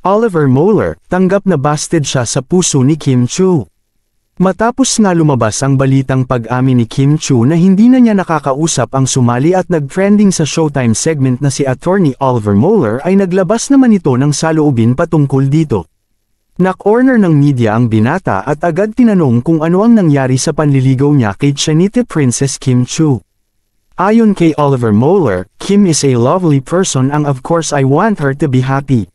Oliver Moeller, tanggap na busted siya sa puso ni Kim Chiu. Matapos nga lumabas ang balitang pag-amin ni Kim Chiu na hindi na niya nakakausap ang sumali at nag-trending sa Showtime segment na si Attorney Oliver Moeller ay naglabas naman ito ng saloobin patungkol dito. Na-corner ng media ang binata at agad tinanong kung ano ang nangyari sa panliligaw niya kay Chinite Princess Kim Chiu. Ayon kay Oliver Moeller, Kim is a lovely person and of course I want her to be happy.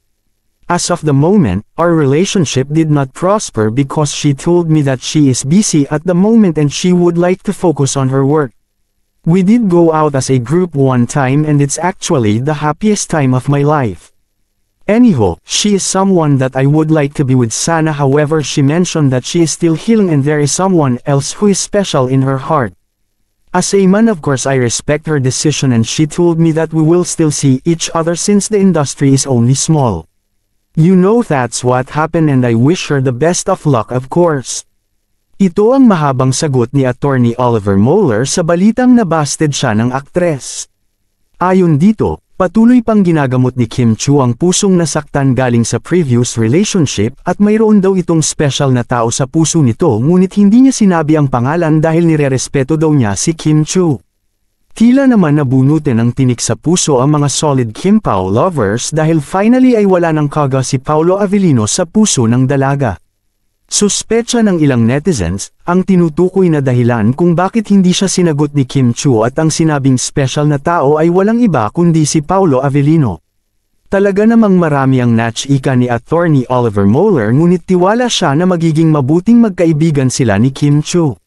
As of the moment, our relationship did not prosper because she told me that she is busy at the moment and she would like to focus on her work. We did go out as a group one time and it's actually the happiest time of my life. Anyhow, she is someone that I would like to be with sana, however she mentioned that she is still healing and there is someone else who is special in her heart. As a man of course I respect her decision and she told me that we will still see each other since the industry is only small. You know that's what happened and I wish her the best of luck of course. Ito ang mahabang sagot ni Attorney Oliver Moeller sa balitang nabusted siya ng aktres. Ayon dito, patuloy pang ginagamot ni Kim Chiu ang pusong nasaktan galing sa previous relationship at mayroon daw itong special na tao sa puso nito ngunit hindi niya sinabi ang pangalan dahil nirerespeto daw niya si Kim Chiu. Tila naman nabunutin ng tinik sa puso ang mga solid Kim Pao lovers dahil finally ay wala ng kaga si Paolo Avellino sa puso ng dalaga. Suspecha ng ilang netizens, ang tinutukoy na dahilan kung bakit hindi siya sinagot ni Kim Chiu at ang sinabing special na tao ay walang iba kundi si Paolo Avellino. Talaga namang marami ang natch-ika ni Attorney Oliver Moeller ngunit tiwala siya na magiging mabuting magkaibigan sila ni Kim Chiu.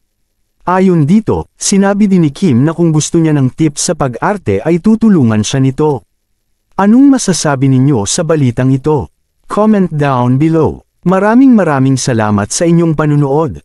Ayon dito, sinabi din ni Kim na kung gusto niya ng tips sa pag-arte ay tutulungan siya nito. Anong masasabi ninyo sa balitang ito? Comment down below. Maraming salamat sa inyong panunood.